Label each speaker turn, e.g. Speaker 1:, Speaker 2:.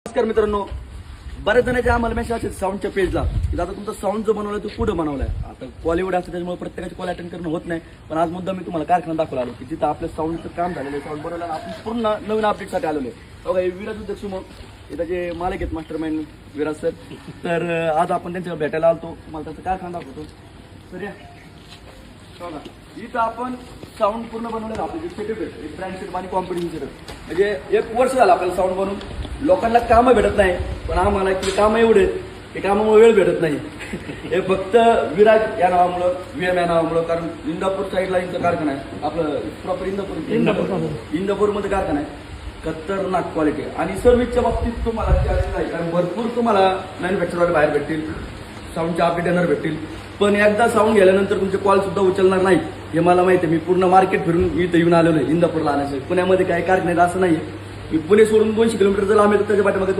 Speaker 1: नमस्कार मित्रांनो, बऱ्याच जणांच्या आम्हाला मेसेज असेल साऊंडच्या पेजला की आता तुमचा साऊंड जो बनवलाय तो कुठं बनवलाय. आता कॉलिवूड असतं त्याच्यामुळे प्रत्येकाची कॉल अटेंड करणं होत नाही, पण आज मुद्दा मी तुम्हाला कारखाना दाखवला आलो की जिथं आपलं साऊंडचं काम झालेलं आहे. साऊंड बनवलं आपण पूर्ण नवीन अपडेटसाठी आलेलो आहे. बघा, हे विराज उद्योग सुमो इथं जे मालक आहेत मास्टर माइंड विराज सर. तर आज आपण त्यांच्याकडे भेटायला आलतो, तुम्हाला त्यांचा कारखाना दाखवतो. तर या बघा, इथं आपण साऊंड पूर्ण बनवलेलं आपलं जे सेटअप आहे, एक ब्रँड सेटअप आणि कॉम्पिटिशन सेटअप. म्हणजे 1 वर्ष झालं आपल्याला साऊंड बनवून. लोकांना कामं भेटत नाही, पण आम्हाला की कामं एवढे ते कामामुळे वेळ भेटत नाही. हे फक्त विराज या नावामुळं, VM या नावामुळं. कारण इंदापूर साईडला यांचा कारखाना आहे, आपलं प्रॉपर इंदापूरमध्ये कारखाना आहे. खतरनाक क्वालिटी आणि सर्व्हिसच्या बाबतीत तुम्हाला चार्जेस नाही, कारण भरपूर तुम्हाला मॅन्युफॅक्चरवाले बाहेर भेटतील, साऊंडचे अपडेट येणार भेटतील. पण एकदा साऊंड गेल्यानंतर तुमचे कॉल सुद्धा उचलणार नाही, हे मला माहिती आहे. मी पूर्ण मार्केट फिरून इथं येऊन आलेलो आहे इंदापूरला आणायचं. पुण्यामध्ये काही कारखाने असं नाही. मी पुणे सोडून 200 किलोमीटर जर आम्ही त्याच्या पाठीमागे